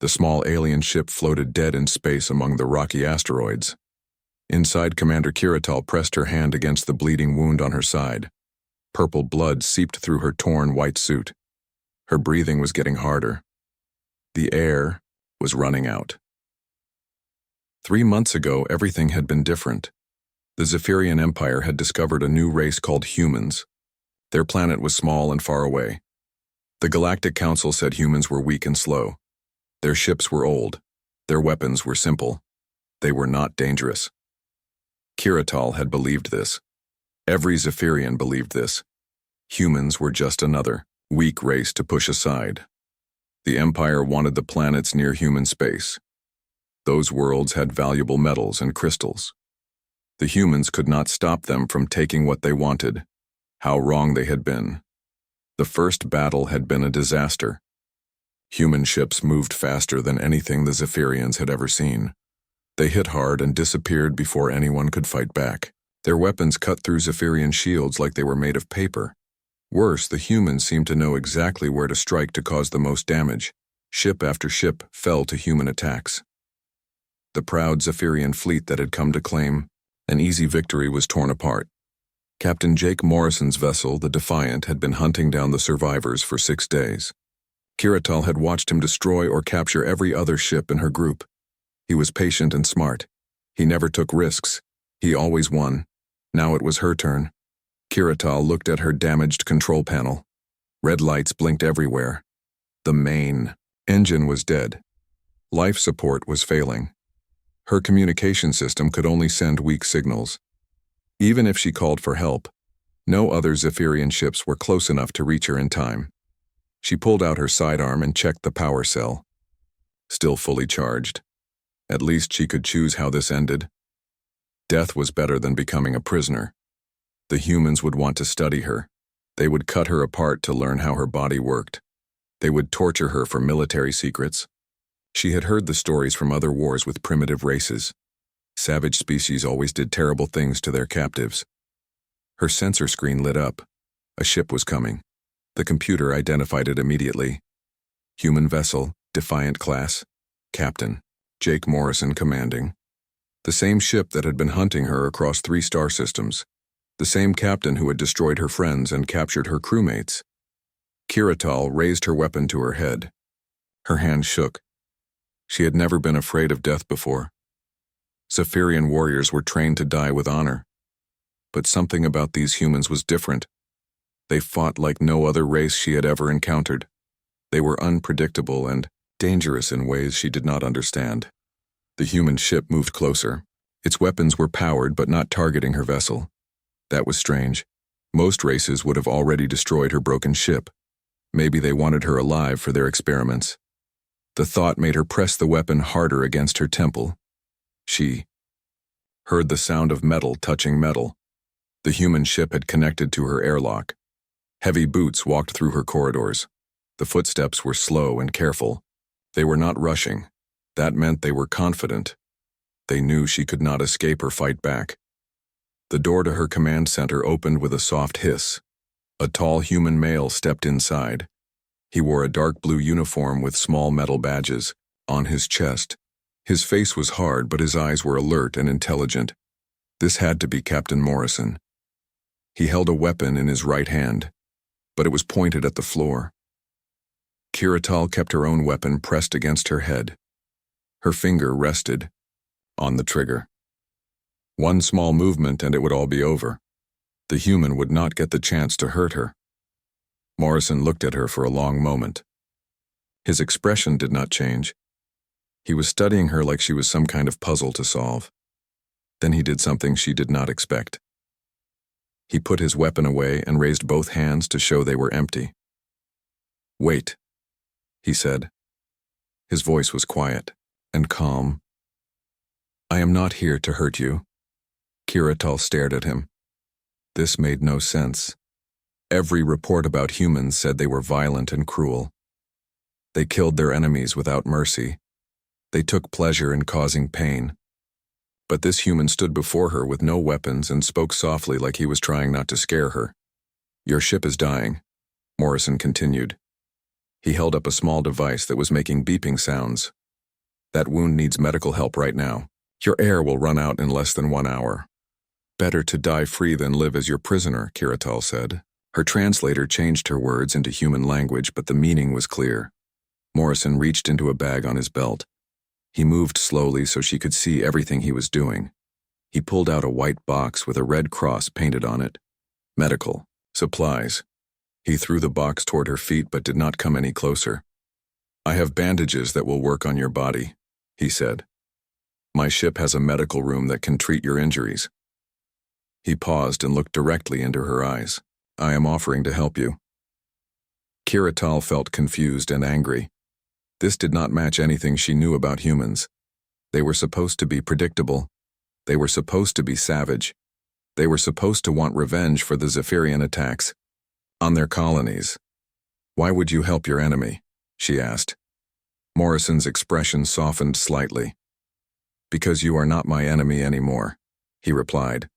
The small alien ship floated dead in space among the rocky asteroids. Inside, Commander Kiratal pressed her hand against the bleeding wound on her side. Purple blood seeped through her torn white suit. Her breathing was getting harder. The air was running out. 3 months ago, everything had been different. The Zephyrian Empire had discovered a new race called humans. Their planet was small and far away. The Galactic Council said humans were weak and slow. Their ships were old. Their weapons were simple. They were not dangerous. Kiratal had believed this. Every Zephyrian believed this. Humans were just another, weak race to push aside. The Empire wanted the planets near human space. Those worlds had valuable metals and crystals. The humans could not stop them from taking what they wanted. How wrong they had been. The first battle had been a disaster. Human ships moved faster than anything the Zephyrians had ever seen. They hit hard and disappeared before anyone could fight back. Their weapons cut through Zephyrian shields like they were made of paper. Worse, the humans seemed to know exactly where to strike to cause the most damage. Ship after ship fell to human attacks. The proud Zephyrian fleet that had come to claim an easy victory was torn apart. Captain Jake Morrison's vessel, the Defiant, had been hunting down the survivors for 6 days. Kiratal had watched him destroy or capture every other ship in her group. He was patient and smart. He never took risks. He always won. Now it was her turn. Kiratal looked at her damaged control panel. Red lights blinked everywhere. The main engine was dead. Life support was failing. Her communication system could only send weak signals. Even if she called for help, no other Zephyrian ships were close enough to reach her in time. She pulled out her sidearm and checked the power cell. Still fully charged. At least she could choose how this ended. Death was better than becoming a prisoner. The humans would want to study her. They would cut her apart to learn how her body worked. They would torture her for military secrets. She had heard the stories from other wars with primitive races. Savage species always did terrible things to their captives. Her sensor screen lit up. A ship was coming. The computer identified it immediately. Human vessel, Defiant class, Captain Jake Morrison commanding. The same ship that had been hunting her across 3 star systems. The same captain who had destroyed her friends and captured her crewmates. Kiratal raised her weapon to her head. Her hand shook. She had never been afraid of death before. Zephyrian warriors were trained to die with honor. But something about these humans was different. They fought like no other race she had ever encountered. They were unpredictable and dangerous in ways she did not understand. The human ship moved closer. Its weapons were powered but not targeting her vessel. That was strange. Most races would have already destroyed her broken ship. Maybe they wanted her alive for their experiments. The thought made her press the weapon harder against her temple. She heard the sound of metal touching metal. The human ship had connected to her airlock. Heavy boots walked through her corridors. The footsteps were slow and careful. They were not rushing. That meant they were confident. They knew she could not escape or fight back. The door to her command center opened with a soft hiss. A tall human male stepped inside. He wore a dark blue uniform with small metal badges on his chest. His face was hard, but his eyes were alert and intelligent. This had to be Captain Morrison. He held a weapon in his right hand, but it was pointed at the floor. Kiratal kept her own weapon pressed against her head. Her finger rested on the trigger. One small movement and it would all be over. The human would not get the chance to hurt her. Morrison looked at her for a long moment. His expression did not change. He was studying her like she was some kind of puzzle to solve. Then he did something she did not expect. He put his weapon away and raised both hands to show they were empty. "Wait," he said. His voice was quiet and calm. "I am not here to hurt you." Kiratal stared at him. This made no sense. Every report about humans said they were violent and cruel. They killed their enemies without mercy. They took pleasure in causing pain. But this human stood before her with no weapons and spoke softly like he was trying not to scare her. "Your ship is dying," Morrison continued. He held up a small device that was making beeping sounds. That wound needs medical help right now. Your air will run out in less than 1 hour. Better to die free than live as your prisoner, Kiratal said. Her translator changed her words into human language, but the meaning was clear. Morrison reached into a bag on his belt. He moved slowly so she could see everything he was doing. He pulled out a white box with a red cross painted on it. Medical. Supplies. He threw the box toward her feet but did not come any closer. I have bandages that will work on your body, he said. My ship has a medical room that can treat your injuries. He paused and looked directly into her eyes. I am offering to help you. Kiratal felt confused and angry. This did not match anything she knew about humans. They were supposed to be predictable. They were supposed to be savage. They were supposed to want revenge for the Zephyrian attacks on their colonies. Why would you help your enemy? She asked. Morrison's expression softened slightly. Because you are not my enemy anymore, he replied.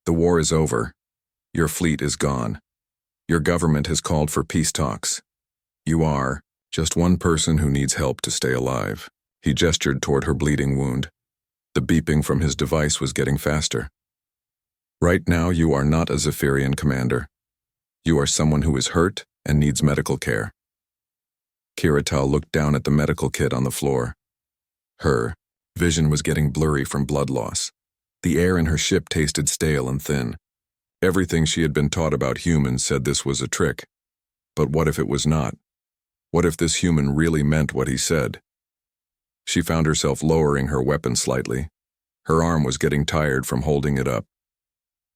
The war is over. Your fleet is gone. Your government has called for peace talks. You are just one person who needs help to stay alive. He gestured toward her bleeding wound. The beeping from his device was getting faster. Right now, you are not a Zephyrian commander. You are someone who is hurt and needs medical care. Kiratal looked down at the medical kit on the floor. Her vision was getting blurry from blood loss. The air in her ship tasted stale and thin. Everything she had been taught about humans said this was a trick. But what if it was not? What if this human really meant what he said? She found herself lowering her weapon slightly. Her arm was getting tired from holding it up.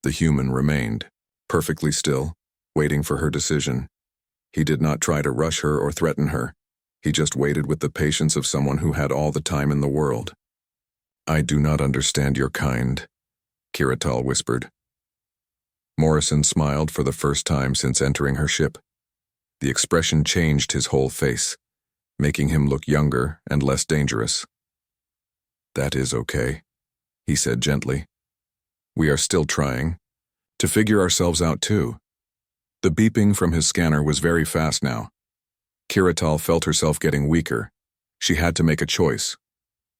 The human remained, perfectly still, waiting for her decision. He did not try to rush her or threaten her. He just waited with the patience of someone who had all the time in the world. I do not understand your kind, Kiratal whispered. Morrison smiled for the first time since entering her ship. The expression changed his whole face, making him look younger and less dangerous. That is okay, he said gently. We are still trying to figure ourselves out too. The beeping from his scanner was very fast now. Kiratal felt herself getting weaker. She had to make a choice.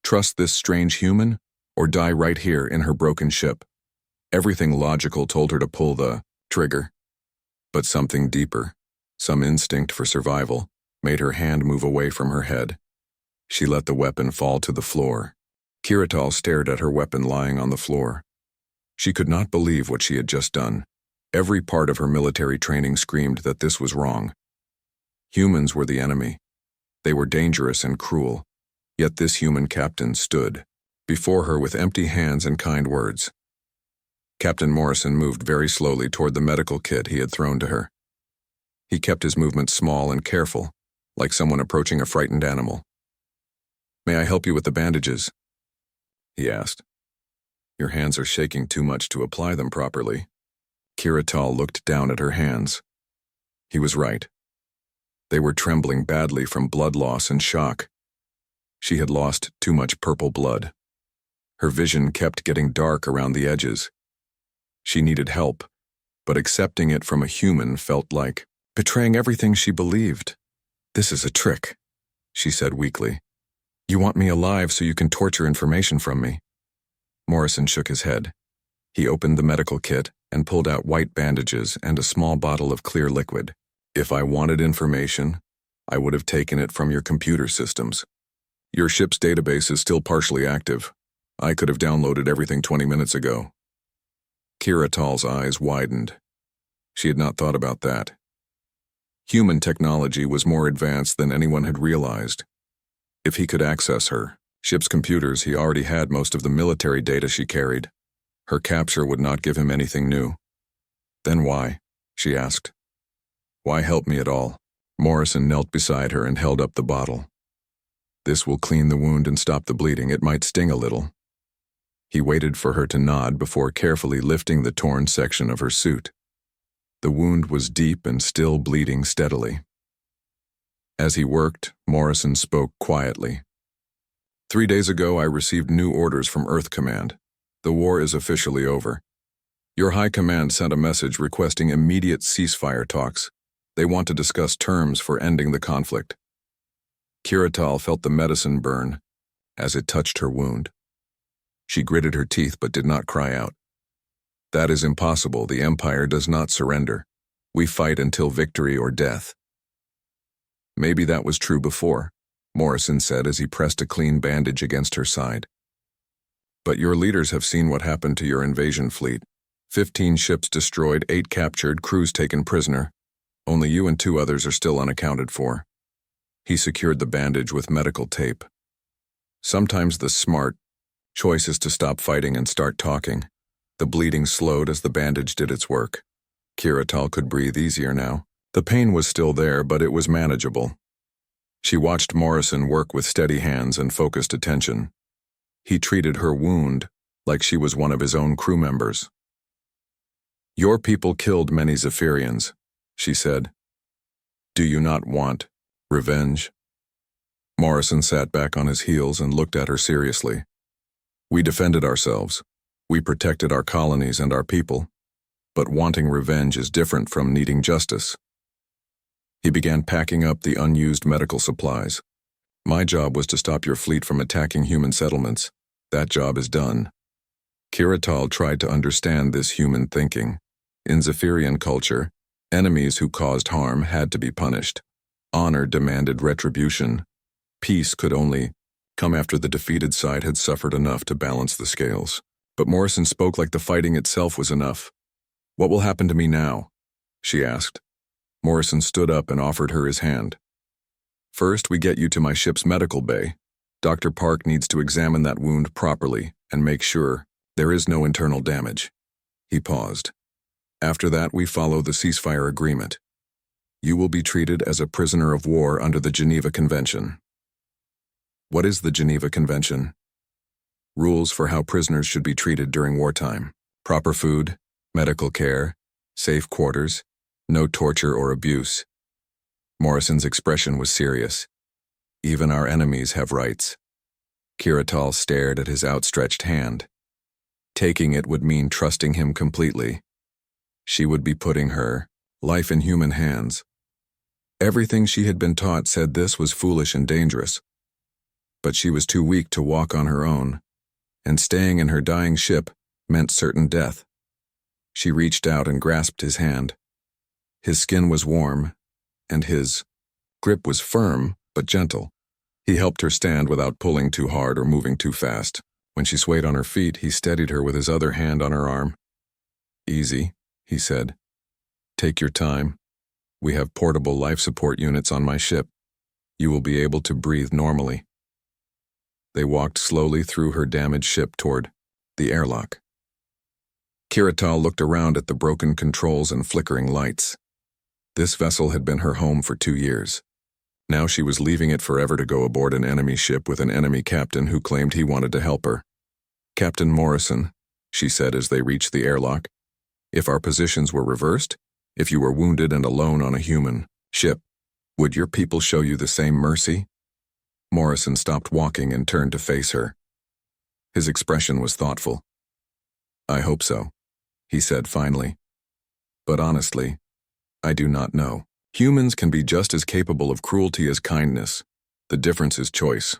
Trust this strange human or die right here in her broken ship. Everything logical told her to pull the trigger. But something deeper, some instinct for survival, made her hand move away from her head. She let the weapon fall to the floor. Kiratal stared at her weapon lying on the floor. She could not believe what she had just done. Every part of her military training screamed that this was wrong. Humans were the enemy. They were dangerous and cruel. Yet this human captain stood before her with empty hands and kind words. Captain Morrison moved very slowly toward the medical kit he had thrown to her. He kept his movements small and careful, like someone approaching a frightened animal. May I help you with the bandages? He asked. Your hands are shaking too much to apply them properly. Kiratal looked down at her hands. He was right. They were trembling badly from blood loss and shock. She had lost too much purple blood. Her vision kept getting dark around the edges. She needed help, but accepting it from a human felt like betraying everything she believed. This is a trick, she said weakly. You want me alive so you can torture information from me. Morrison shook his head. He opened the medical kit and pulled out white bandages and a small bottle of clear liquid. If I wanted information, I would have taken it from your computer systems. Your ship's database is still partially active. I could have downloaded everything 20 minutes ago. Kiratal's eyes widened. She had not thought about that. Human technology was more advanced than anyone had realized. If he could access her ship's computers, he already had most of the military data she carried. Her capture would not give him anything new. Then why? She asked. Why help me at all? Morrison knelt beside her and held up the bottle. This will clean the wound and stop the bleeding. It might sting a little. He waited for her to nod before carefully lifting the torn section of her suit. The wound was deep and still bleeding steadily. As he worked, Morrison spoke quietly. 3 days ago, I received new orders from Earth Command. The war is officially over. Your High Command sent a message requesting immediate ceasefire talks. They want to discuss terms for ending the conflict. Kiratal felt the medicine burn as it touched her wound. She gritted her teeth but did not cry out. That is impossible. The Empire does not surrender. We fight until victory or death. Maybe that was true before, Morrison said as he pressed a clean bandage against her side. But your leaders have seen what happened to your invasion fleet. 15 ships destroyed, 8 captured, crews taken prisoner. Only you and 2 others are still unaccounted for. He secured the bandage with medical tape. Sometimes the smart choice is to stop fighting and start talking. The bleeding slowed as the bandage did its work. Kiratal could breathe easier now. The pain was still there, but it was manageable. She watched Morrison work with steady hands and focused attention. He treated her wound like she was one of his own crew members. Your people killed many Zephyrians, she said. Do you not want revenge? Morrison sat back on his heels and looked at her seriously. We defended ourselves. We protected our colonies and our people. But wanting revenge is different from needing justice. He began packing up the unused medical supplies. My job was to stop your fleet from attacking human settlements. That job is done. Kiratal tried to understand this human thinking. In Zephyrian culture, enemies who caused harm had to be punished. Honor demanded retribution. Peace could only come after the defeated side had suffered enough to balance the scales. But Morrison spoke like the fighting itself was enough. What will happen to me now? She asked. Morrison stood up and offered her his hand. First, we get you to my ship's medical bay. Dr. Park needs to examine that wound properly and make sure there is no internal damage. He paused. After that, we follow the ceasefire agreement. You will be treated as a prisoner of war under the Geneva Convention. What is the Geneva Convention? Rules for how prisoners should be treated during wartime. Proper food, medical care, safe quarters, no torture or abuse. Morrison's expression was serious. Even our enemies have rights. Kiratal stared at his outstretched hand. Taking it would mean trusting him completely. She would be putting her life in human hands. Everything she had been taught said this was foolish and dangerous. But she was too weak to walk on her own, and staying in her dying ship meant certain death. She reached out and grasped his hand. His skin was warm, and his grip was firm but gentle. He helped her stand without pulling too hard or moving too fast. When she swayed on her feet, he steadied her with his other hand on her arm. Easy, he said. Take your time. We have portable life support units on my ship. You will be able to breathe normally. They walked slowly through her damaged ship toward the airlock. Kiratal looked around at the broken controls and flickering lights. This vessel had been her home for 2 years. Now she was leaving it forever to go aboard an enemy ship with an enemy captain who claimed he wanted to help her. Captain Morrison, she said as they reached the airlock, if our positions were reversed, if you were wounded and alone on a human ship, would your people show you the same mercy? Morrison stopped walking and turned to face her. His expression was thoughtful. I hope so, he said finally. But honestly, I do not know. Humans can be just as capable of cruelty as kindness. The difference is choice.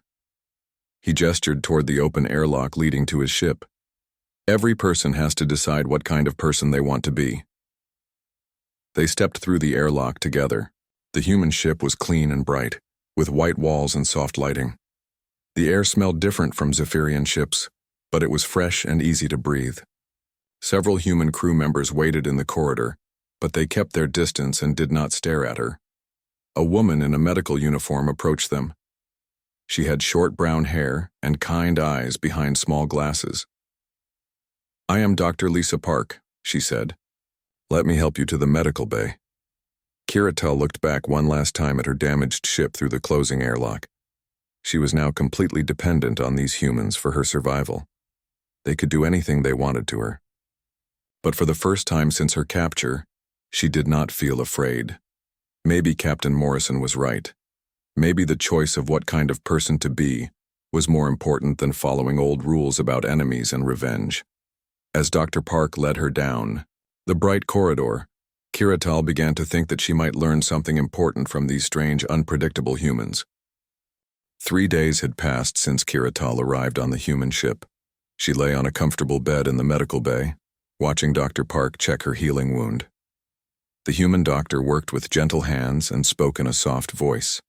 He gestured toward the open airlock leading to his ship. Every person has to decide what kind of person they want to be. They stepped through the airlock together. The human ship was clean and bright, with white walls and soft lighting. The air smelled different from Zephyrian ships, but it was fresh and easy to breathe. Several human crew members waited in the corridor, but they kept their distance and did not stare at her. A woman in a medical uniform approached them. She had short brown hair and kind eyes behind small glasses. I am Dr. Lisa Park, she said. Let me help you to the medical bay. Kiratal looked back one last time at her damaged ship through the closing airlock. She was now completely dependent on these humans for her survival. They could do anything they wanted to her. But for the first time since her capture, she did not feel afraid. Maybe Captain Morrison was right. Maybe the choice of what kind of person to be was more important than following old rules about enemies and revenge. As Dr. Park led her down the bright corridor, Kiratal began to think that she might learn something important from these strange, unpredictable humans. 3 days had passed since Kiratal arrived on the human ship. She lay on a comfortable bed in the medical bay, watching Dr. Park check her healing wound. The human doctor worked with gentle hands and spoke in a soft voice.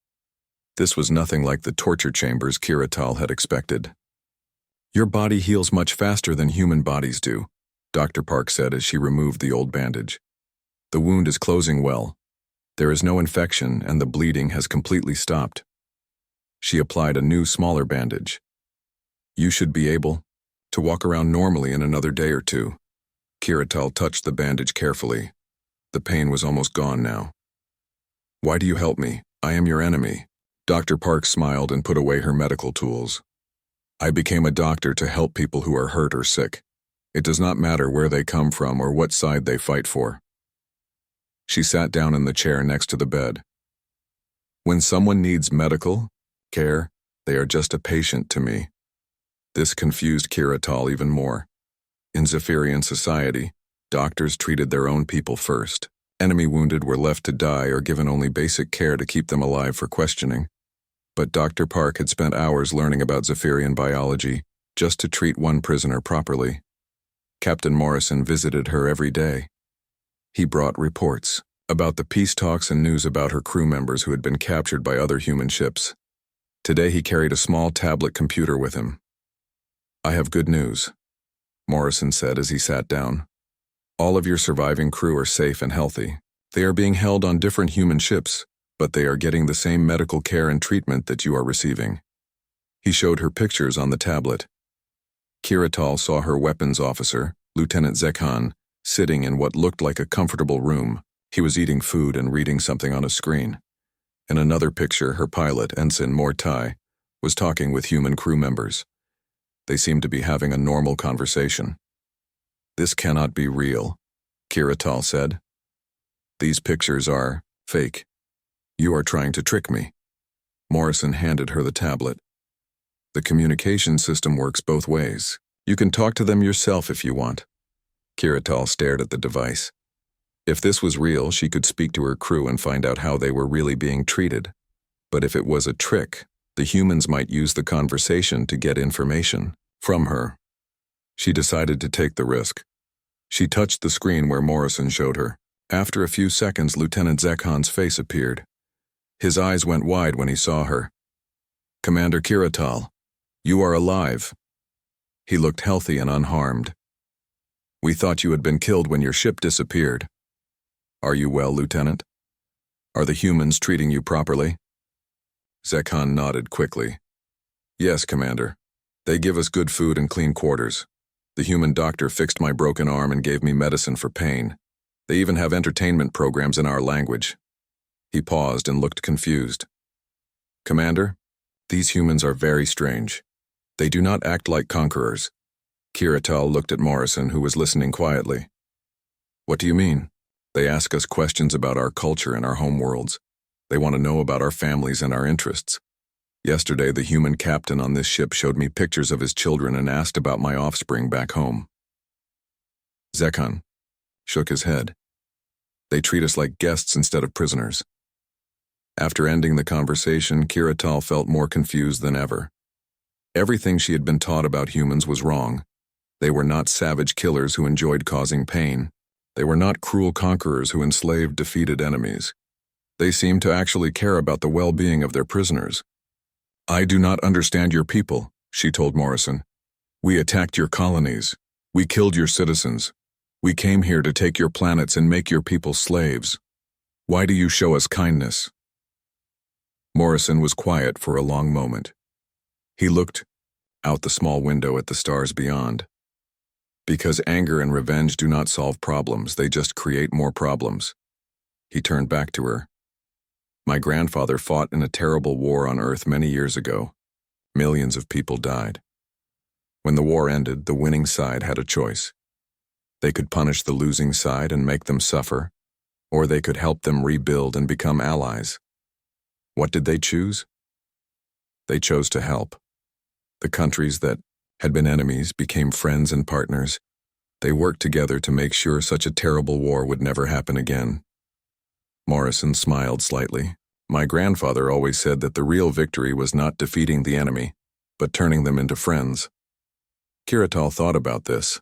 This was nothing like the torture chambers Kiratal had expected. "Your body heals much faster than human bodies do," Dr. Park said as she removed the old bandage. "The wound is closing well. There is no infection and the bleeding has completely stopped." She applied a new, smaller bandage. "You should be able to walk around normally in another day or two." Kiratal touched the bandage carefully. The pain was almost gone now. "Why do you help me? I am your enemy." Dr. Park smiled and put away her medical tools. "I became a doctor to help people who are hurt or sick. It does not matter where they come from or what side they fight for." She sat down in the chair next to the bed. "When someone needs medical care, they are just a patient to me." This confused Kiratal even more. In Zephyrian society, doctors treated their own people first. Enemy wounded were left to die or given only basic care to keep them alive for questioning. But Dr. Park had spent hours learning about Zephyrian biology just to treat one prisoner properly. Captain Morrison visited her every day. He brought reports about the peace talks and news about her crew members who had been captured by other human ships. Today he carried a small tablet computer with him. "I have good news," Morrison said as he sat down. "All of your surviving crew are safe and healthy. They are being held on different human ships, but they are getting the same medical care and treatment that you are receiving." He showed her pictures on the tablet. Kiratal saw her weapons officer, Lieutenant Zekhan, sitting in what looked like a comfortable room. He was eating food and reading something on a screen. In another picture, her pilot, Ensign Mortai, was talking with human crew members. They seemed to be having a normal conversation. "This cannot be real," Kiratal said. "These pictures are fake. You are trying to trick me." Morrison handed her the tablet. "The communication system works both ways. You can talk to them yourself if you want." Kiratal stared at the device. If this was real, she could speak to her crew and find out how they were really being treated. But if it was a trick, the humans might use the conversation to get information from her. She decided to take the risk. She touched the screen where Morrison showed her. After a few seconds, Lieutenant Zekhan's face appeared. His eyes went wide when he saw her. "Commander Kiratal, you are alive." He looked healthy and unharmed. "We thought you had been killed when your ship disappeared. Are you well, Lieutenant? Are the humans treating you properly?" Zekhan nodded quickly. "Yes, Commander. They give us good food and clean quarters. The human doctor fixed my broken arm and gave me medicine for pain. They even have entertainment programs in our language." He paused and looked confused. "Commander, these humans are very strange. They do not act like conquerors." Kiratal looked at Morrison, who was listening quietly. "What do you mean?" "They ask us questions about our culture and our homeworlds. They want to know about our families and our interests. Yesterday, the human captain on this ship showed me pictures of his children and asked about my offspring back home." Zekhan shook his head. "They treat us like guests instead of prisoners." After ending the conversation, Kiratal felt more confused than ever. Everything she had been taught about humans was wrong. They were not savage killers who enjoyed causing pain. They were not cruel conquerors who enslaved defeated enemies. They seemed to actually care about the well-being of their prisoners. "I do not understand your people," she told Morrison. "We attacked your colonies. We killed your citizens. We came here to take your planets and make your people slaves. Why do you show us kindness?" Morrison was quiet for a long moment. He looked out the small window at the stars beyond. "Because anger and revenge do not solve problems, they just create more problems." He turned back to her. "My grandfather fought in a terrible war on Earth many years ago. Millions of people died. When the war ended, the winning side had a choice. They could punish the losing side and make them suffer, or they could help them rebuild and become allies. What did they choose? They chose to help. The countries that had been enemies became friends and partners. They worked together to make sure such a terrible war would never happen again. Morrison smiled slightly. My grandfather always said that the real victory was not defeating the enemy, but turning them into friends. Kiratal thought about this.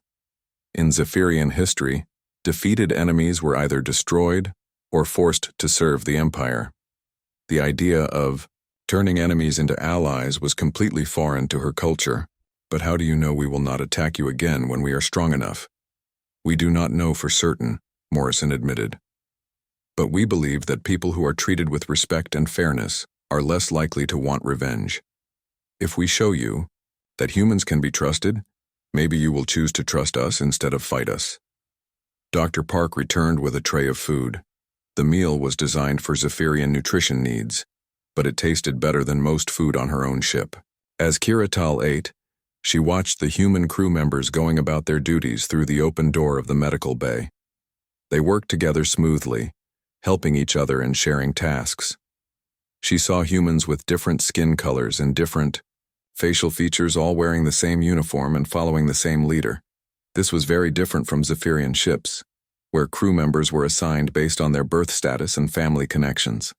In Zephyrian history, defeated enemies were either destroyed or forced to serve the Empire. The idea of turning enemies into allies was completely foreign to her culture. But how do you know we will not attack you again when we are strong enough? We do not know for certain, Morrison admitted. But we believe that people who are treated with respect and fairness are less likely to want revenge. If we show you that humans can be trusted, maybe you will choose to trust us instead of fight us. Dr. Park returned with a tray of food. The meal was designed for Zephyrian nutrition needs, but it tasted better than most food on her own ship. As Kiratal ate, she watched the human crew members going about their duties through the open door of the medical bay. They worked together smoothly, helping each other and sharing tasks. She saw humans with different skin colors and different facial features all wearing the same uniform and following the same leader. This was very different from Zephyrian ships, where crew members were assigned based on their birth status and family connections.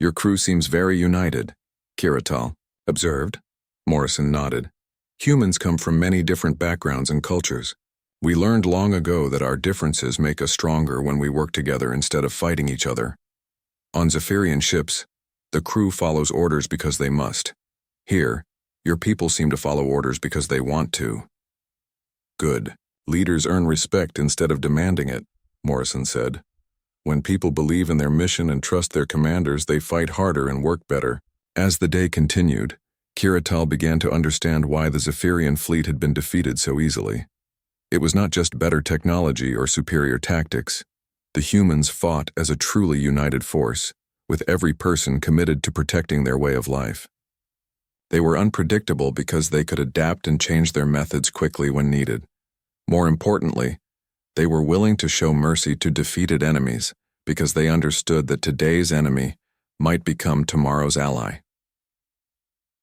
Your crew seems very united, Kiratal observed. Morrison nodded. Humans come from many different backgrounds and cultures. We learned long ago that our differences make us stronger when we work together instead of fighting each other. On Zephyrian ships, the crew follows orders because they must. Here, your people seem to follow orders because they want to. Good. Leaders earn respect instead of demanding it, Morrison said. When people believe in their mission and trust their commanders, they fight harder and work better. As the day continued, Kiratal began to understand why the Zephyrian fleet had been defeated so easily. It was not just better technology or superior tactics. The humans fought as a truly united force, with every person committed to protecting their way of life. They were unpredictable because they could adapt and change their methods quickly when needed. More importantly, they were willing to show mercy to defeated enemies because they understood that today's enemy might become tomorrow's ally.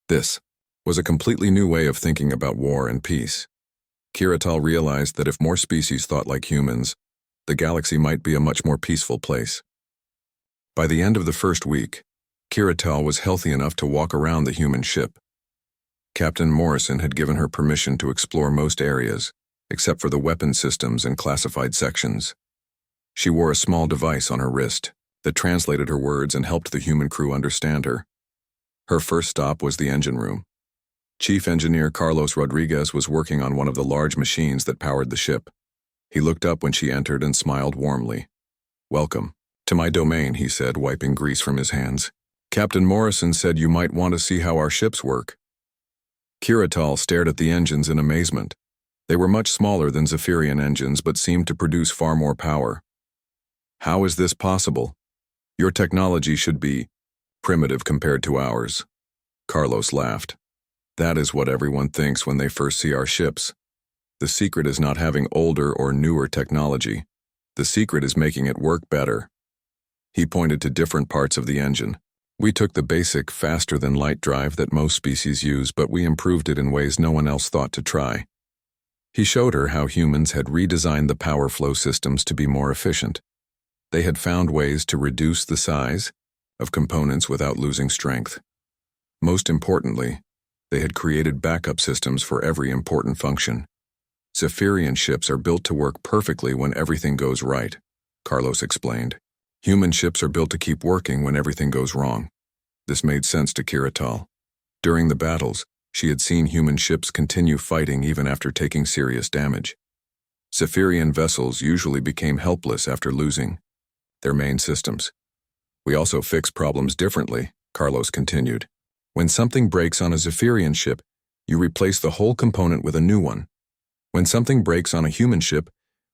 This was a completely new way of thinking about war and peace. Kiratal realized that if more species thought like humans, the galaxy might be a much more peaceful place. By the end of the first week, Kiratal was healthy enough to walk around the human ship. Captain Morrison had given her permission to explore most areas, except for the weapon systems and classified sections. She wore a small device on her wrist that translated her words and helped the human crew understand her. Her first stop was the engine room. Chief Engineer Carlos Rodriguez was working on one of the large machines that powered the ship. He looked up when she entered and smiled warmly. "Welcome to my domain," he said, wiping grease from his hands. "Captain Morrison said you might want to see how our ships work." Kiratal stared at the engines in amazement. They were much smaller than Zephyrian engines but seemed to produce far more power. "How is this possible? Your technology should be primitive compared to ours." Carlos laughed. "That is what everyone thinks when they first see our ships. The secret is not having older or newer technology. The secret is making it work better." He pointed to different parts of the engine. "We took the basic faster-than-light drive that most species use, but we improved it in ways no one else thought to try." He showed her how humans had redesigned the power flow systems to be more efficient. They had found ways to reduce the size of components without losing strength. Most importantly, they had created backup systems for every important function. Zephyrian ships are built to work perfectly when everything goes right, Carlos explained. Human ships are built to keep working when everything goes wrong. This made sense to Kiratal. During the battles, she had seen human ships continue fighting even after taking serious damage. Zephyrian vessels usually became helpless after losing their main systems. "We also fix problems differently," Carlos continued. "When something breaks on a Zephyrian ship, you replace the whole component with a new one. When something breaks on a human ship,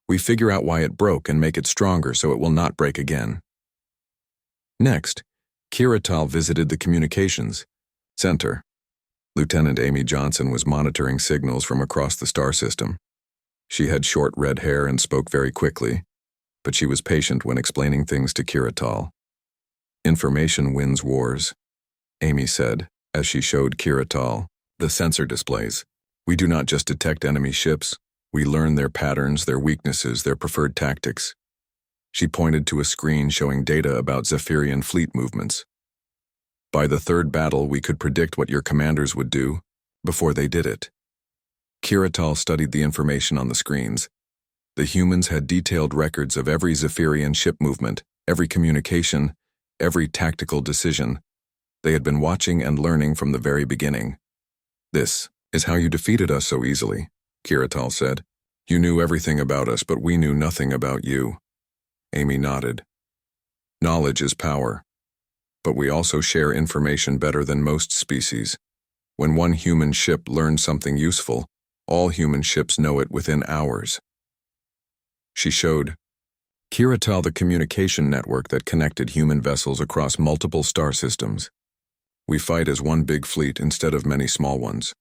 we figure out why it broke and make it stronger so it will not break again." Next, Kiratal visited the communications center. Lieutenant Amy Johnson was monitoring signals from across the star system. She had short red hair and spoke very quickly, but she was patient when explaining things to Kiratal. "Information wins wars," Amy said, as she showed Kiratal the sensor displays. "We do not just detect enemy ships, We learn their patterns, their weaknesses, their preferred tactics. She pointed to a screen showing data about Zephyrian fleet movements. By the third battle, we could predict what your commanders would do before they did it. Kiratal studied the information on the screens. The humans had detailed records of every Zephyrian ship movement, every communication, every tactical decision. They had been watching and learning from the very beginning. "This is how you defeated us so easily," Kiratal said. "You knew everything about us, but we knew nothing about you." Amy nodded. "Knowledge is power. But we also share information better than most species. When one human ship learns something useful, all human ships know it within hours." She showed Kiratal the communication network that connected human vessels across multiple star systems. "We fight as one big fleet instead of many small ones."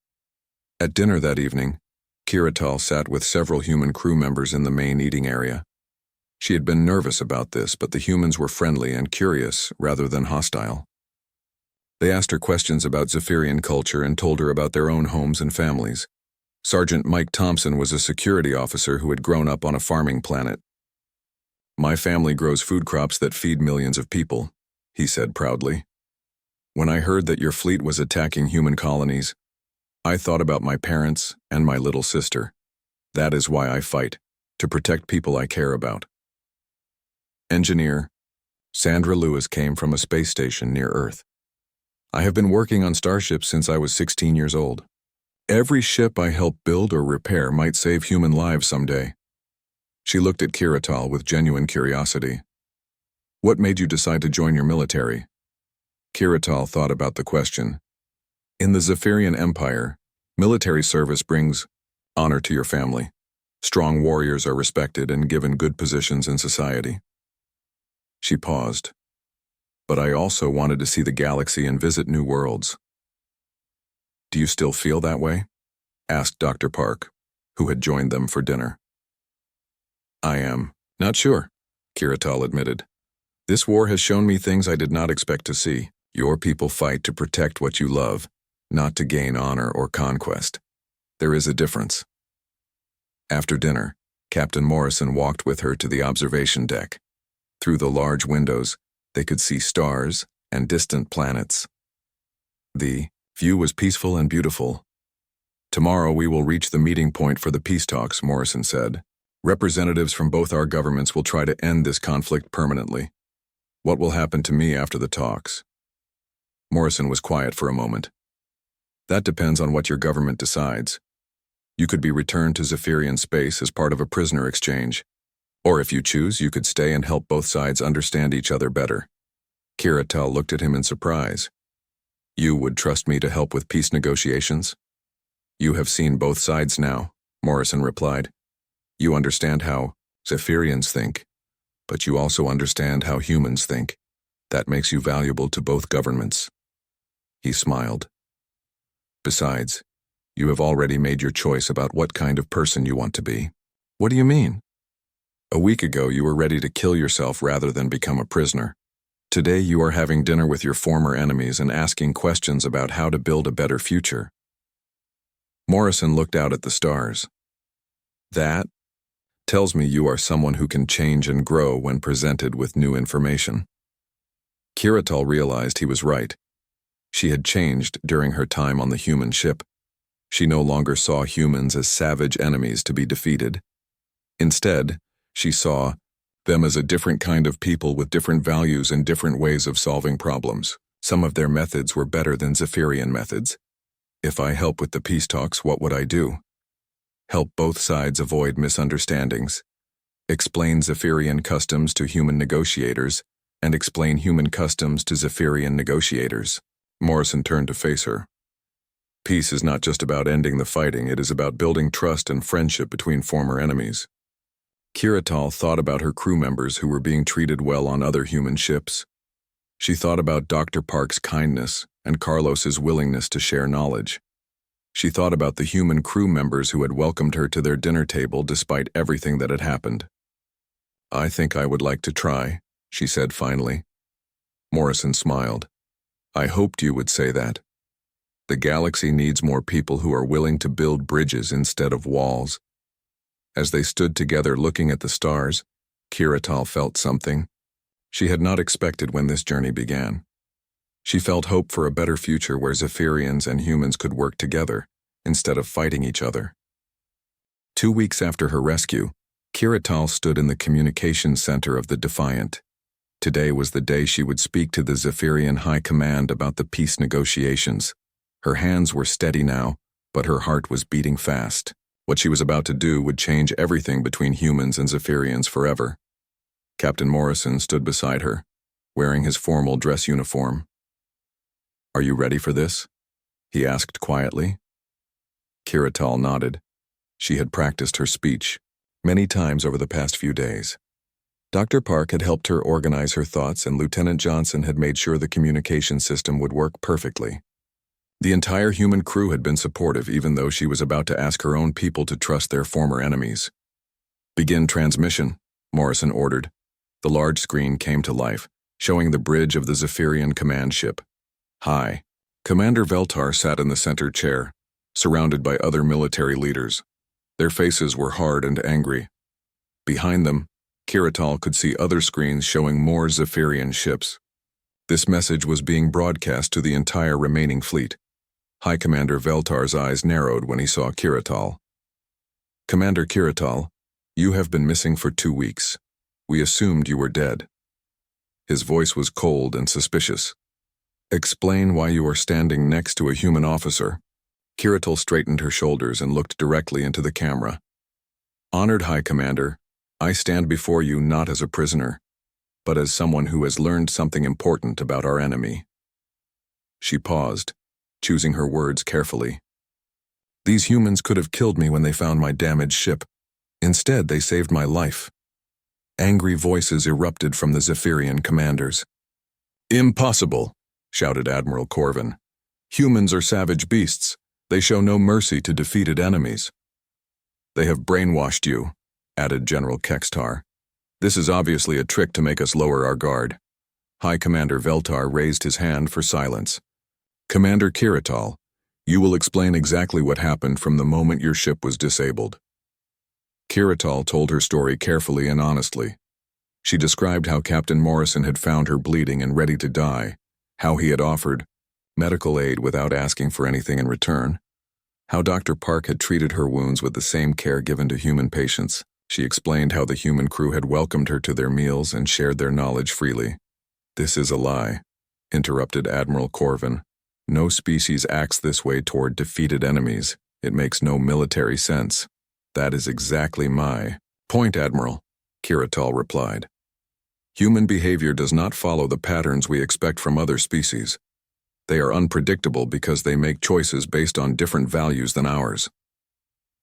At dinner that evening, Kiratal sat with several human crew members in the main eating area. She had been nervous about this, but the humans were friendly and curious rather than hostile. They asked her questions about Zephyrian culture and told her about their own homes and families. Sergeant Mike Thompson was a security officer who had grown up on a farming planet. "My family grows food crops that feed millions of people," he said proudly. "When I heard that your fleet was attacking human colonies, I thought about my parents and my little sister. That is why I fight, to protect people I care about." Engineer Sandra Lewis came from a space station near Earth. "I have been working on starships since I was 16 years old. Every ship I help build or repair might save human lives someday." She looked at Kiratal with genuine curiosity. "What made you decide to join your military?" Kiratal thought about the question. In the Zephyrian Empire, military service brings honor to your family. Strong warriors are respected and given good positions in society. She paused. "But I also wanted to see the galaxy and visit new worlds." "Do you still feel that way?" asked Dr. Park, who had joined them for dinner. "I am not sure," Kiratal admitted. "This war has shown me things I did not expect to see. Your people fight to protect what you love, not to gain honor or conquest. There is a difference." After dinner, Captain Morrison walked with her to the observation deck. Through the large windows, they could see stars and distant planets. The view was peaceful and beautiful. "Tomorrow we will reach the meeting point for the peace talks," Morrison said. "Representatives from both our governments will try to end this conflict permanently. What will happen to me after the talks?" Morrison was quiet for a moment. "That depends on what your government decides. You could be returned to Zephyrian space as part of a prisoner exchange. Or if you choose, you could stay and help both sides understand each other better." Kiratal looked at him in surprise. "You would trust me to help with peace negotiations?" "You have seen both sides now," Morrison replied. "You understand how Zephyrians think, but you also understand how humans think. That makes you valuable to both governments." He smiled. "Besides, you have already made your choice about what kind of person you want to be." "What do you mean?" "A week ago you were ready to kill yourself rather than become a prisoner. Today you are having dinner with your former enemies and asking questions about how to build a better future." Morrison looked out at the stars. "That tells me you are someone who can change and grow when presented with new information." Kiratal realized he was right. She had changed during her time on the human ship. She no longer saw humans as savage enemies to be defeated. Instead, she saw them as a different kind of people with different values and different ways of solving problems. Some of their methods were better than Zephyrian methods. "If I help with the peace talks, what would I do?" "Help both sides avoid misunderstandings. Explain Zephyrian customs to human negotiators, and explain human customs to Zephyrian negotiators." Morrison turned to face her. "Peace is not just about ending the fighting, it is about building trust and friendship between former enemies." Kiratal thought about her crew members who were being treated well on other human ships. She thought about Dr. Park's kindness and Carlos's willingness to share knowledge. She thought about the human crew members who had welcomed her to their dinner table despite everything that had happened. "I think I would like to try," she said finally. Morrison smiled. "I hoped you would say that. The galaxy needs more people who are willing to build bridges instead of walls." As they stood together looking at the stars, Kiratal felt something she had not expected when this journey began. She felt hope for a better future where Zephyrians and humans could work together, instead of fighting each other. 2 weeks after her rescue, Kiratal stood in the communications center of the Defiant. Today was the day she would speak to the Zephyrian High Command about the peace negotiations. Her hands were steady now, but her heart was beating fast. What she was about to do would change everything between humans and Zephyrians forever. Captain Morrison stood beside her, wearing his formal dress uniform. "Are you ready for this?" he asked quietly. Kiratal nodded. She had practiced her speech many times over the past few days. Dr. Park had helped her organize her thoughts, and Lieutenant Johnson had made sure the communication system would work perfectly. The entire human crew had been supportive, even though she was about to ask her own people to trust their former enemies. "Begin transmission," Morrison ordered. The large screen came to life, showing the bridge of the Zephyrian command ship. Hi. Commander Veltar sat in the center chair, surrounded by other military leaders. Their faces were hard and angry. Behind them, Kiratal could see other screens showing more Zephyrian ships. This message was being broadcast to the entire remaining fleet. High Commander Veltar's eyes narrowed when he saw Kiratal. "Commander Kiratal, you have been missing for 2 weeks. We assumed you were dead." His voice was cold and suspicious. "Explain why you are standing next to a human officer." Kiratal straightened her shoulders and looked directly into the camera. "Honored High Commander, I stand before you not as a prisoner, but as someone who has learned something important about our enemy." She paused, choosing her words carefully. "These humans could have killed me when they found my damaged ship. Instead, they saved my life." Angry voices erupted from the Zephyrian commanders. "Impossible," shouted Admiral Corvin. "Humans are savage beasts. They show no mercy to defeated enemies." "They have brainwashed you," added General Kextar. "This is obviously a trick to make us lower our guard." High Commander Veltar raised his hand for silence. "Commander Kiratal, you will explain exactly what happened from the moment your ship was disabled." Kiratal told her story carefully and honestly. She described how Captain Morrison had found her bleeding and ready to die, how he had offered medical aid without asking for anything in return, how Dr. Park had treated her wounds with the same care given to human patients. She explained how the human crew had welcomed her to their meals and shared their knowledge freely. "This is a lie," interrupted Admiral Corvin. "No species acts this way toward defeated enemies. It makes no military sense." "That is exactly my point, Admiral," Kiratal replied. "Human behavior does not follow the patterns we expect from other species. They are unpredictable because they make choices based on different values than ours."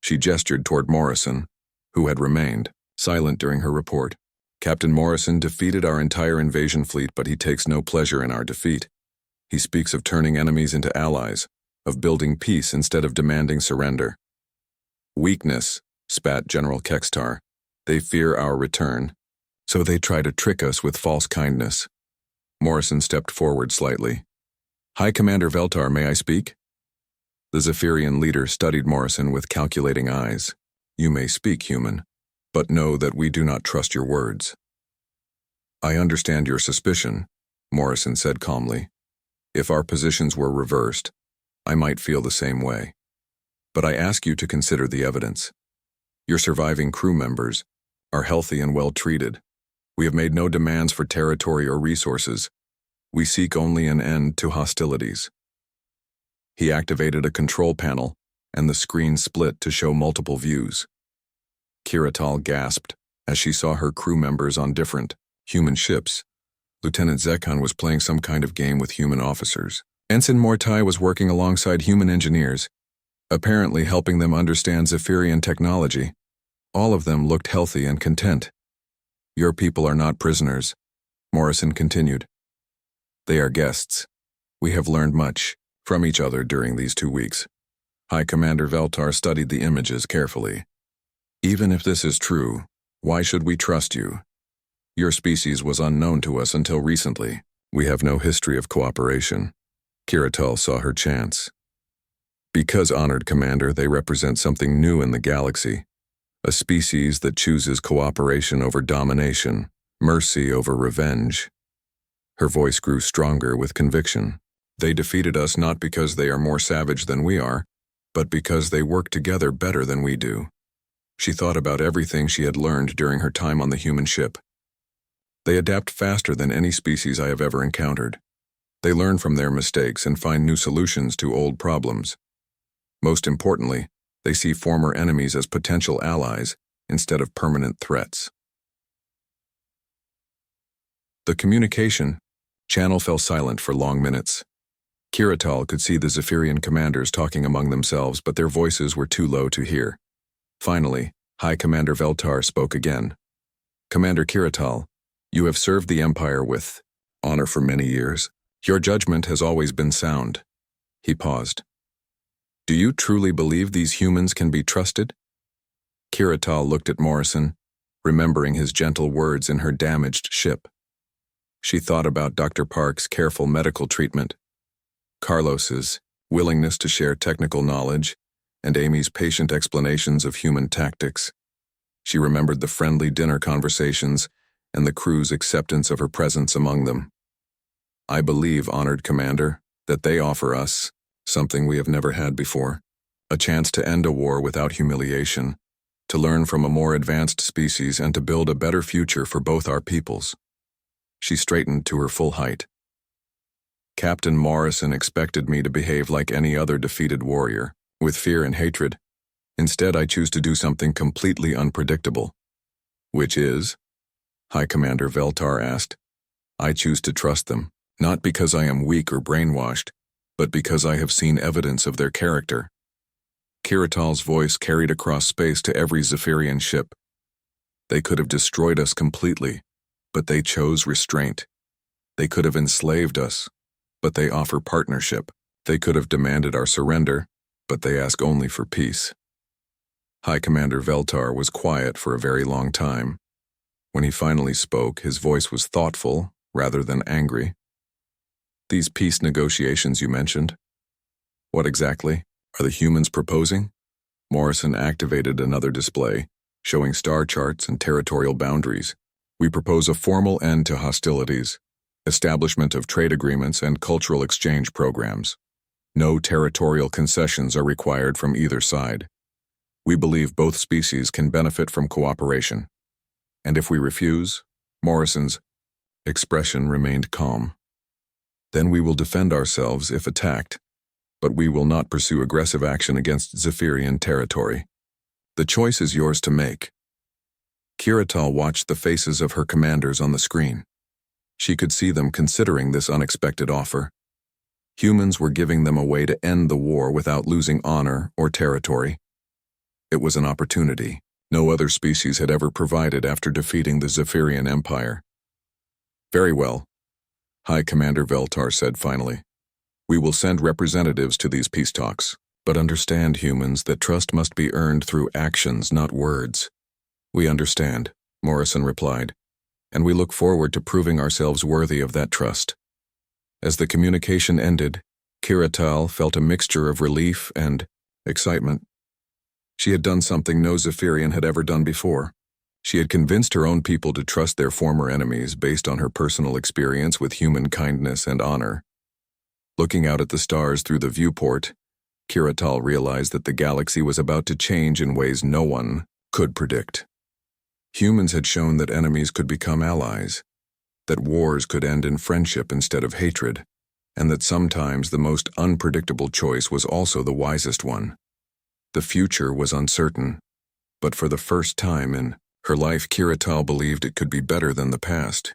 She gestured toward Morrison, who had remained silent during her report. "Captain Morrison defeated our entire invasion fleet, but he takes no pleasure in our defeat. He speaks of turning enemies into allies, of building peace instead of demanding surrender." "Weakness," spat General Kextar. "They fear our return, so they try to trick us with false kindness." Morrison stepped forward slightly. "High Commander Veltar, may I speak?" The Zephyrian leader studied Morrison with calculating eyes. "You may speak, human, but know that we do not trust your words." "I understand your suspicion," Morrison said calmly. "If our positions were reversed, I might feel the same way. But I ask you to consider the evidence. Your surviving crew members are healthy and well treated. We have made no demands for territory or resources. We seek only an end to hostilities." He activated a control panel, and the screen split to show multiple views. Kiratal gasped as she saw her crew members on different human ships. Lieutenant Zekhan was playing some kind of game with human officers. Ensign Mortai was working alongside human engineers, apparently helping them understand Zephyrian technology. All of them looked healthy and content. "Your people are not prisoners," Morrison continued. "They are guests. We have learned much from each other during these 2 weeks." High Commander Veltar studied the images carefully. "Even if this is true, why should we trust you? Your species was unknown to us until recently. We have no history of cooperation." Kiratal saw her chance. "Because, honored Commander, they represent something new in the galaxy. A species that chooses cooperation over domination, mercy over revenge. Her voice grew stronger with conviction. They defeated us not because they are more savage than we are, but because they work together better than we do. She thought about everything she had learned during her time on the human ship. They adapt faster than any species I have ever encountered. They learn from their mistakes and find new solutions to old problems. Most importantly, they see former enemies as potential allies instead of permanent threats. The communication channel fell silent for long minutes. Kiratal could see the Zephyrian commanders talking among themselves, but their voices were too low to hear. Finally, High Commander Veltar spoke again. Commander Kiratal, you have served the Empire with honor for many years. Your judgment has always been sound. He paused. Do you truly believe these humans can be trusted? Kiratal looked at Morrison, remembering his gentle words in her damaged ship. She thought about Dr. Park's careful medical treatment, Carlos's willingness to share technical knowledge, and Amy's patient explanations of human tactics. She remembered the friendly dinner conversations and the crew's acceptance of her presence among them. I believe, honored Commander, that they offer us something we have never had before, a chance to end a war without humiliation, to learn from a more advanced species and to build a better future for both our peoples. She straightened to her full height. Captain Morrison expected me to behave like any other defeated warrior, with fear and hatred. Instead, I choose to do something completely unpredictable. Which is? High Commander Veltar asked. I choose to trust them, not because I am weak or brainwashed, but because I have seen evidence of their character. Kiratal's voice carried across space to every Zephyrian ship. They could have destroyed us completely, but they chose restraint. They could have enslaved us, but they offer partnership. They could have demanded our surrender, but they ask only for peace. High Commander Veltar was quiet for a very long time. When he finally spoke, his voice was thoughtful rather than angry. These peace negotiations you mentioned, what exactly are the humans proposing? Morrison activated another display, showing star charts and territorial boundaries. We propose a formal end to hostilities, establishment of trade agreements and cultural exchange programs. No territorial concessions are required from either side. We believe both species can benefit from cooperation. And if we refuse, Morrison's expression remained calm. Then we will defend ourselves if attacked, but we will not pursue aggressive action against Zephyrian territory. The choice is yours to make. Kiratal watched the faces of her commanders on the screen. She could see them considering this unexpected offer. Humans were giving them a way to end the war without losing honor or territory. It was an opportunity no other species had ever provided after defeating the Zephyrian Empire. Very well, High Commander Veltar said finally. We will send representatives to these peace talks, but understand, humans, that trust must be earned through actions, not words. We understand, Morrison replied, and we look forward to proving ourselves worthy of that trust. As the communication ended, Kiratal felt a mixture of relief and excitement. She had done something no Zephyrian had ever done before. She had convinced her own people to trust their former enemies based on her personal experience with human kindness and honor. Looking out at the stars through the viewport, Kiratal realized that the galaxy was about to change in ways no one could predict. Humans had shown that enemies could become allies, that wars could end in friendship instead of hatred, and that sometimes the most unpredictable choice was also the wisest one. The future was uncertain, but for the first time in her life, Kiratal believed it could be better than the past.